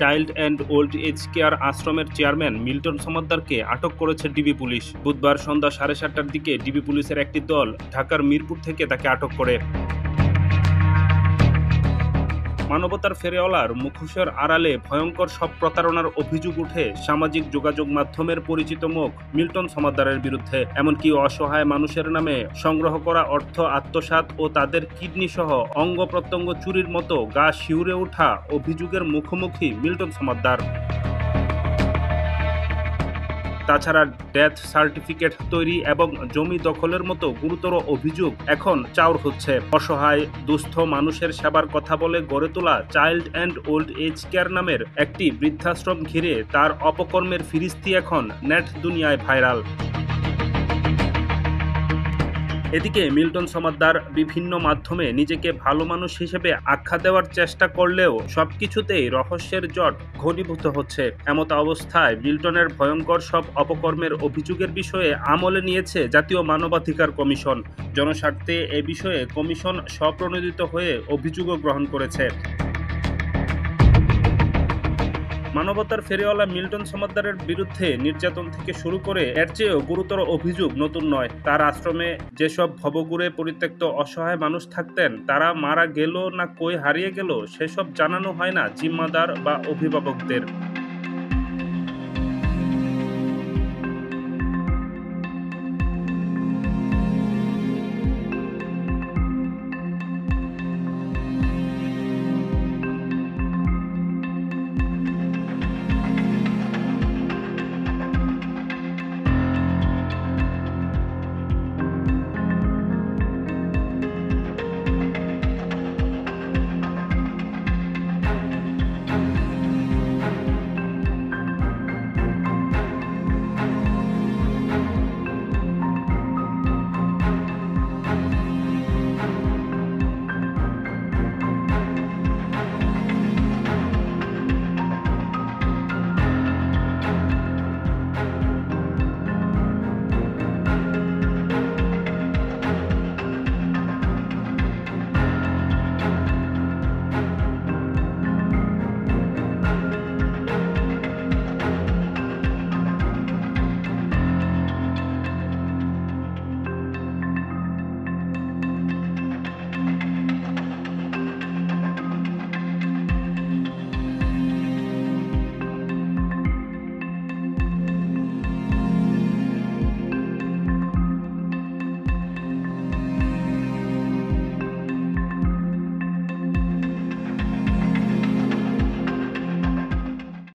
Child and old age care আশ্রমের chairman Milton সমাদ্দারকে আটক করেছে ডিবি পুলিশ। বুধবার সন্ধ্যা 7:30টার দিকে ডিবি পুলিশের একটি দল ঢাকার মিরপুর থেকে তাকে আটক করে। মানবতার ফেরিওয়ালার মুখোশের আড়ালে ভয়ঙ্কর সব প্রতারণার অভিযোগ উঠে সামাজিক যোগাযোগ মাধ্যমের পরিচিত মুখ মিল্টন সমাদ্দারের বিরুদ্ধে। এমনকি অসহায় মানুষের নামে সংগ্রহ করা অর্থ আত্মসাৎ ও তাদের কিডনি সহ অঙ্গ প্রত্যঙ্গ চুরির মতো গা শিউরে ওঠা অভিযোগের মুখোমুখি মিল্টন সমাদ্দার। তাছাড়া ডেথ সার্টিফিকেট তৈরি এবং জমি দখলের মতো গুরুতর অভিযোগ এখন চাউর হচ্ছে। অসহায় দুস্থ মানুষের সেবার কথা বলে গড়ে তোলা child and old age care নামের একটি বৃদ্ধাশ্রম ঘিরে তার অপকর্মের ফিরিস্তি এখন নেট দুনিয়ায় ভাইরাল। এদিকে মিল্টন সমাদ্দার বিভিন্ন মাধ্যমে নিজেকে ভালো মানুষ হিসেবে আখ্যা দেওয়ার চেষ্টা করলেও সবকিছুতেই রহস্যের জট ঘনীভূত হচ্ছে। এমত অবস্থায় মিল্টনের ভয়ঙ্কর সব অপকর্মের অভিযোগের বিষয়ে আমলে নিয়েছে জাতীয় মানবাধিকার কমিশন। জনস্বার্থে এ বিষয়ে কমিশন স্বপ্রণোদিত হয়ে অভিযোগও গ্রহণ করেছে। মানবতার ফেরিওয়ালা মিল্টন সমাদ্দারের বিরুদ্ধে নির্যাতন থেকে শুরু করে এর চেয়েও গুরুতর অভিযোগ নতুন নয়। তার আশ্রমে যেসব ভবঘুরে পরিত্যক্ত অসহায় মানুষ থাকতেন, তারা মারা গেল না কই হারিয়ে গেল সেসব জানানো হয় না জিম্মাদার বা অভিভাবকদের।